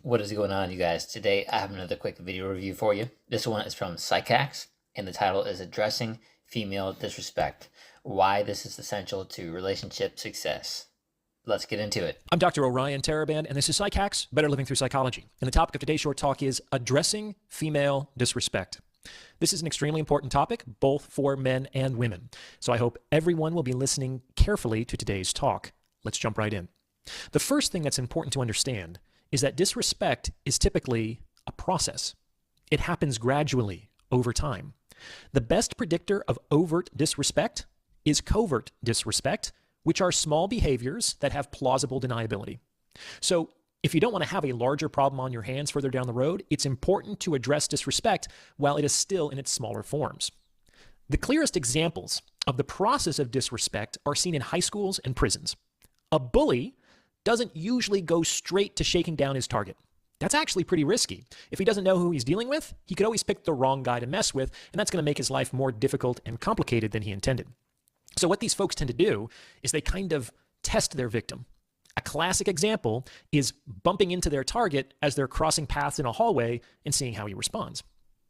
What is going on, you guys? Today I have another quick video review for you. This one is from Psychax, and the title is Addressing Female Disrespect, Why This is Essential to Relationship Success. Let's get into it. I'm Dr. Orion Teraband, and this is Psychax, Better Living Through Psychology. And the topic of today's short talk is Addressing Female Disrespect. This is an extremely important topic, both for men and women. So I hope everyone will be listening carefully to today's talk. Let's jump right in. The first thing that's important to understand is that disrespect is typically a process. It happens gradually over time. The best predictor of overt disrespect is covert disrespect, which are small behaviors that have plausible deniability. So if you don't want to have a larger problem on your hands further down the road, it's important to address disrespect while it is still in its smaller forms. The clearest examples of the process of disrespect are seen in high schools and prisons. A bully doesn't usually go straight to shaking down his target. That's actually pretty risky. If he doesn't know who he's dealing with, he could always pick the wrong guy to mess with, and that's going to make his life more difficult and complicated than he intended. So what these folks tend to do is they kind of test their victim. A classic example is bumping into their target as they're crossing paths in a hallway and seeing how he responds.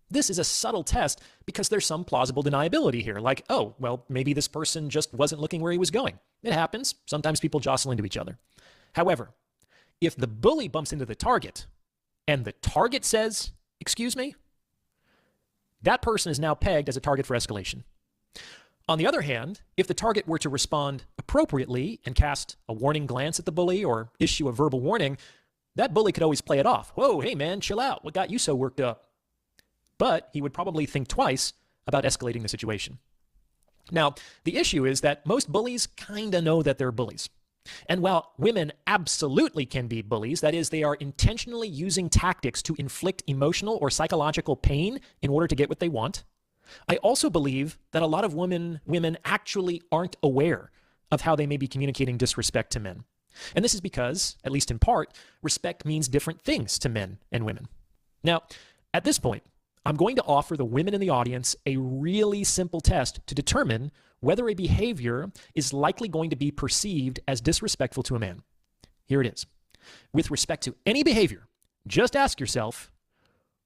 This is a subtle test because there's some plausible deniability here, like, oh, well, maybe this person just wasn't looking where he was going. It happens. Sometimes people jostle into each other. However, if the bully bumps into the target and the target says, "Excuse me," that person is now pegged as a target for escalation. On the other hand, if the target were to respond appropriately and cast a warning glance at the bully or issue a verbal warning, that bully could always play it off. "Whoa, hey man, chill out. What got you so worked up?" But he would probably think twice about escalating the situation. Now, the issue is that most bullies kind of know that they're bullies. And while women absolutely can be bullies, that is, they are intentionally using tactics to inflict emotional or psychological pain in order to get what they want, I also believe that a lot of women actually aren't aware of how they may be communicating disrespect to men. And this is because, at least in part, respect means different things to men and women. Now, at this point, I'm going to offer the women in the audience a really simple test to determine whether a behavior is likely going to be perceived as disrespectful to a man. Here it is. With respect to any behavior, just ask yourself,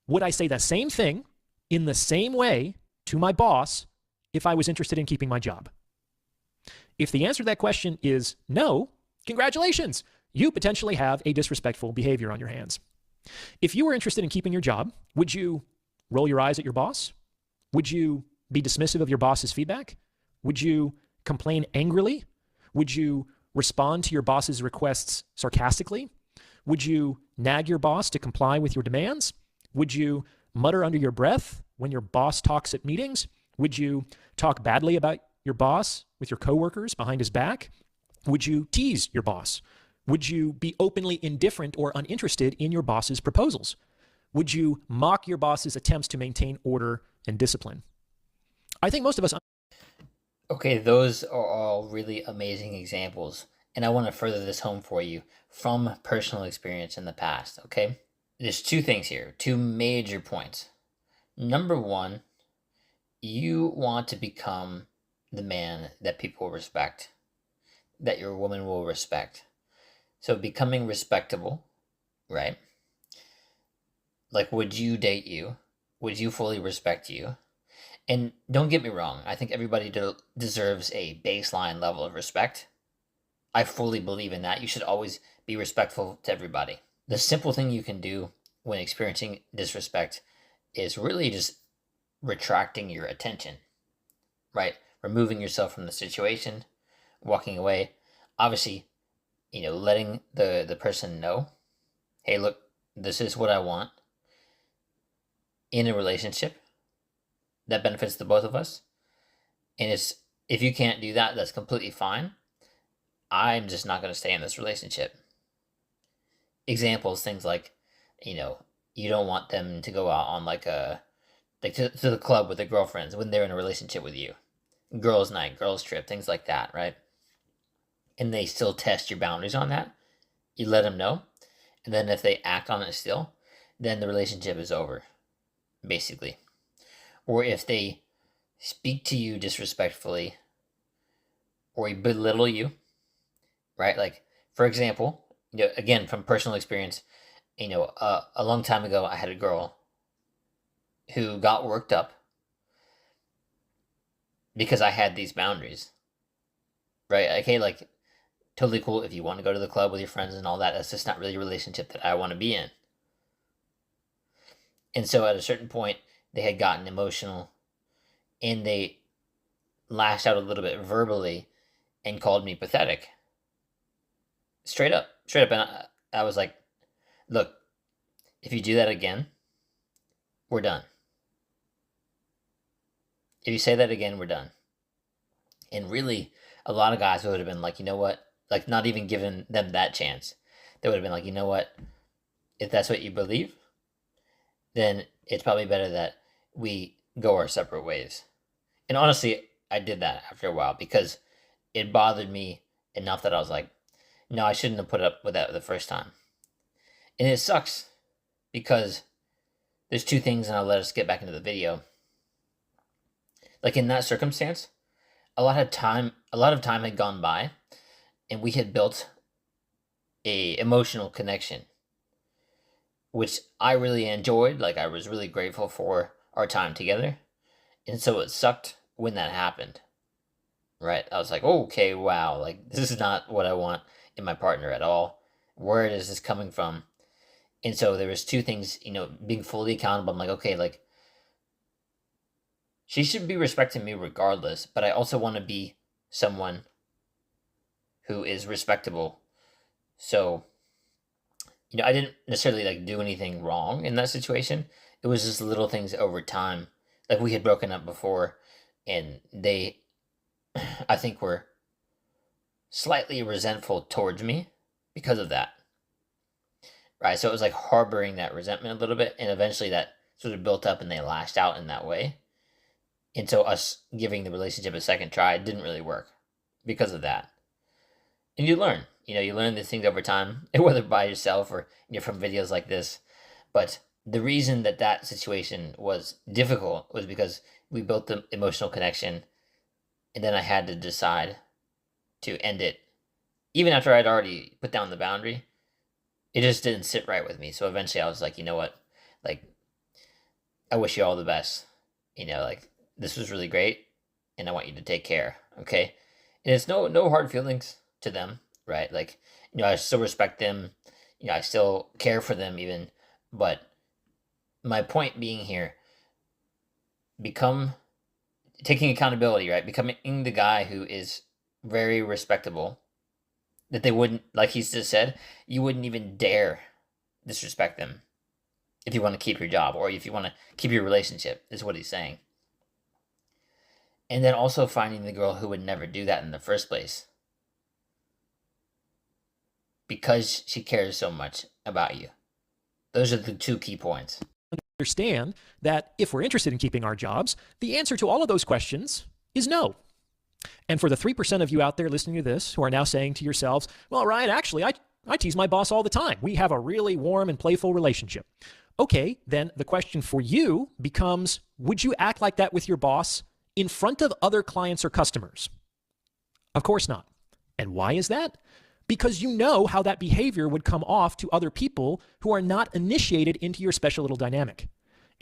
would I say the same thing in the same way to my boss if I was interested in keeping my job? If the answer to that question is no, congratulations, you potentially have a disrespectful behavior on your hands. If you were interested in keeping your job, would you roll your eyes at your boss? Would you be dismissive of your boss's feedback? Would you complain angrily? Would you respond to your boss's requests sarcastically? Would you nag your boss to comply with your demands? Would you mutter under your breath when your boss talks at meetings? Would you talk badly about your boss with your coworkers behind his back? Would you tease your boss? Would you be openly indifferent or uninterested in your boss's proposals? Would you mock your boss's attempts to maintain order and discipline? I think most of us... Okay, those are all really amazing examples, and I want to further this home for you from personal experience in the past, okay? There's two things here, two major points. Number one, you want to become the man that people respect, that your woman will respect. So becoming respectable, right? Like, would you date you? Would you fully respect you? And don't get me wrong, I think everybody deserves a baseline level of respect. I fully believe in that. You should always be respectful to everybody. The simple thing you can do when experiencing disrespect is really just retracting your attention, right? Removing yourself from the situation, walking away. Obviously, letting the person know, hey, look, this is what I want in a relationship that benefits the both of us. And if you can't do that, that's completely fine. I'm just not going to stay in this relationship. Examples, things like, you don't want them to go out on to the club with their girlfriends when they're in a relationship with you. Girls' night, girls' trip, things like that, right? And they still test your boundaries on that. You let them know. And then if they act on it still, then the relationship is over, basically. Or if they speak to you disrespectfully or belittle you, right? Like, for example, again, from personal experience, A long time ago, I had a girl who got worked up because I had these boundaries, right? Okay, like totally cool if you want to go to the club with your friends and all that. That's just not really a relationship that I want to be in. And so at a certain point, they had gotten emotional and they lashed out a little bit verbally and called me pathetic. Straight up. And I was like, look, if you do that again, we're done. If you say that again, we're done. And really, a lot of guys would have been like, you know what? Like, not even giving them that chance. They would have been like, you know what? If that's what you believe, then it's probably better that we go our separate ways. And honestly, I did that after a while because it bothered me enough that I was like, no, I shouldn't have put up with that the first time. And it sucks because there's two things, and I'll let us get back into the video. Like in that circumstance, a lot of time had gone by, and we had built a emotional connection, which I really enjoyed. Like I was really grateful for our time together, and so it sucked when that happened. Right? I was like, oh, okay, wow, like this is not what I want in my partner at all. Where is this coming from? And so there was two things, being fully accountable. I'm like, okay, like she should be respecting me regardless, but I also want to be someone who is respectable. So, I didn't necessarily like do anything wrong in that situation. It was just little things over time. Like we had broken up before and they I think were slightly resentful towards me because of that. Right? So it was like harboring that resentment a little bit, and eventually that sort of built up and they lashed out in that way. And so us giving the relationship a second try didn't really work because of that. And you learn these things over time, whether by yourself or from videos like this. But the reason that that situation was difficult was because we built the emotional connection, and then I had to decide to end it. Even after I'd already put down the boundary, it just didn't sit right with me. So eventually I was like, you know what? Like, I wish you all the best. Like, this was really great, and I want you to take care, okay? And it's no hard feelings to them, right? Like, I still respect them. I still care for them even. But my point being here, become taking accountability, right? Becoming the guy who is very respectable, that they wouldn't, like he just said, you wouldn't even dare disrespect them if you want to keep your job or if you want to keep your relationship, is what he's saying. And then also finding the girl who would never do that in the first place because she cares so much about you. Those are the two key points. Understand that if we're interested in keeping our jobs, the answer to all of those questions is no. And for the 3% of you out there listening to this who are now saying to yourselves, well, Ryan, actually, I tease my boss all the time. We have a really warm and playful relationship. Okay, then the question for you becomes, would you act like that with your boss in front of other clients or customers? Of course not. And why is that? Because you know how that behavior would come off to other people who are not initiated into your special little dynamic.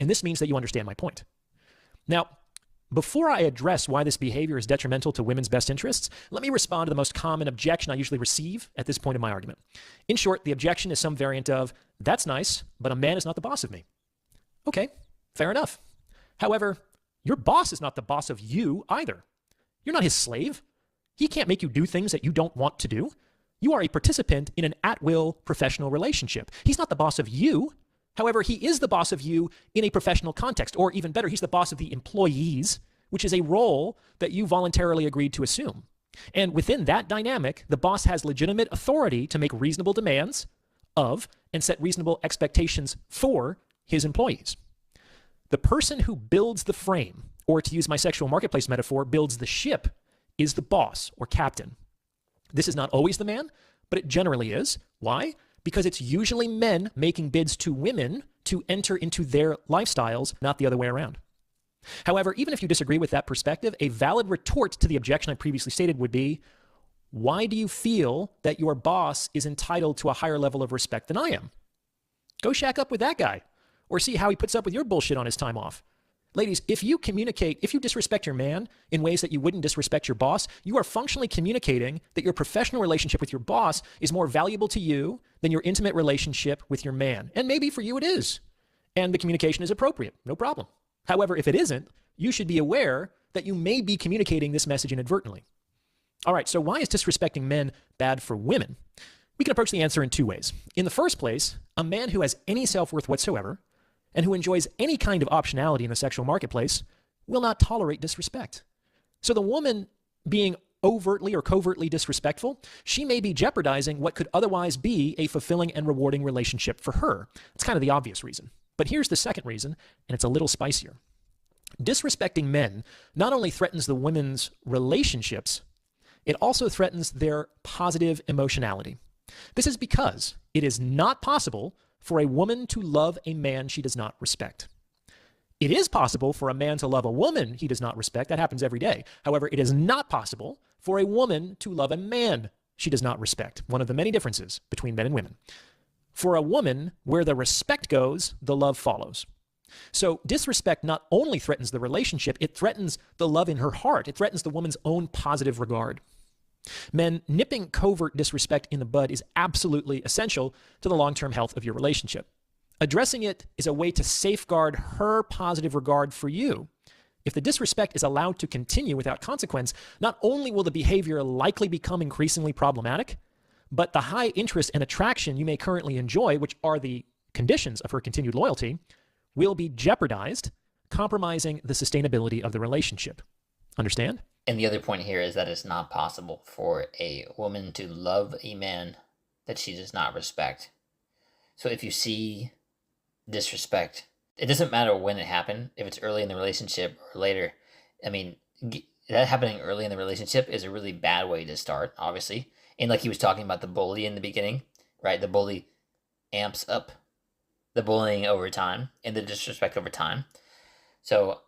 And this means that you understand my point. Now, before I address why this behavior is detrimental to women's best interests, let me respond to the most common objection I usually receive at this point in my argument. In short, the objection is some variant of, that's nice, but a man is not the boss of me. Okay, fair enough. However, your boss is not the boss of you either. You're not his slave. He can't make you do things that you don't want to do. You are a participant in an at-will professional relationship. He's not the boss of you. However, he is the boss of you in a professional context, or even better, he's the boss of the employees, which is a role that you voluntarily agreed to assume. And within that dynamic, the boss has legitimate authority to make reasonable demands of and set reasonable expectations for his employees. The person who builds the frame, or to use my sexual marketplace metaphor, builds the ship, is the boss or captain. This is not always the man, but it generally is. Why? Because it's usually men making bids to women to enter into their lifestyles, not the other way around. However, even if you disagree with that perspective, a valid retort to the objection I previously stated would be, why do you feel that your boss is entitled to a higher level of respect than I am? Go shack up with that guy or see how he puts up with your bullshit on his time off. Ladies, if you disrespect your man in ways that you wouldn't disrespect your boss, you are functionally communicating that your professional relationship with your boss is more valuable to you than your intimate relationship with your man. And maybe for you it is. And the communication is appropriate. No problem. However, if it isn't, you should be aware that you may be communicating this message inadvertently. All right, so why is disrespecting men bad for women? We can approach the answer in two ways. In the first place, a man who has any self-worth whatsoever and who enjoys any kind of optionality in the sexual marketplace will not tolerate disrespect. So the woman being overtly or covertly disrespectful, she may be jeopardizing what could otherwise be a fulfilling and rewarding relationship for her. It's kind of the obvious reason. But here's the second reason, and it's a little spicier. Disrespecting men not only threatens the women's relationships, it also threatens their positive emotionality. This is because it is not possible for a woman to love a man she does not respect. It is possible for a man to love a woman he does not respect. That happens every day. However, it is not possible for a woman to love a man she does not respect. One of the many differences between men and women. For a woman, where the respect goes, the love follows. So disrespect not only threatens the relationship, it threatens the love in her heart. It threatens the woman's own positive regard. Men, nipping covert disrespect in the bud is absolutely essential to the long-term health of your relationship. Addressing it is a way to safeguard her positive regard for you. If the disrespect is allowed to continue without consequence, not only will the behavior likely become increasingly problematic, but the high interest and attraction you may currently enjoy, which are the conditions of her continued loyalty, will be jeopardized, compromising the sustainability of the relationship. Understand? And the other point here is that it's not possible for a woman to love a man that she does not respect. So if you see disrespect, it doesn't matter when it happened, if it's early in the relationship or later. I mean, that happening early in the relationship is a really bad way to start, obviously. And like he was talking about the bully in the beginning, right? The bully amps up the bullying over time and the disrespect over time. So,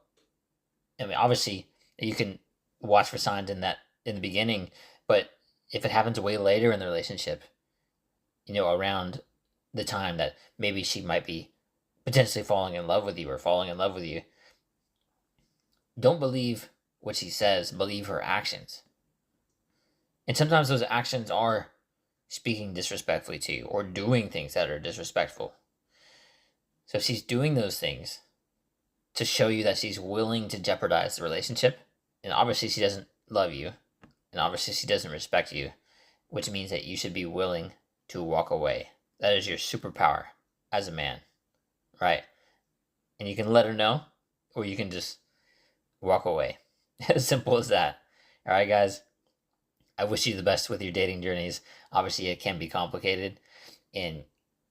I mean, obviously, you can watch for signs in the beginning, but if it happens way later in the relationship, around the time that maybe she might be potentially falling in love with you or falling in love with you, don't believe what she says, believe her actions. And sometimes those actions are speaking disrespectfully to you or doing things that are disrespectful. So if she's doing those things to show you that she's willing to jeopardize the relationship, and obviously she doesn't love you, and obviously she doesn't respect you, which means that you should be willing to walk away. That is your superpower as a man, right? And you can let her know, or you can just walk away. As simple as that. All right, guys? I wish you the best with your dating journeys. Obviously, it can be complicated. And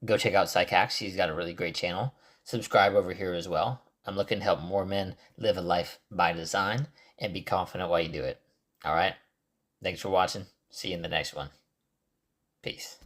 go check out Psychax. He's got a really great channel. Subscribe over here as well. I'm looking to help more men live a life by design and be confident while you do it. All right? Thanks for watching. See you in the next one. Peace.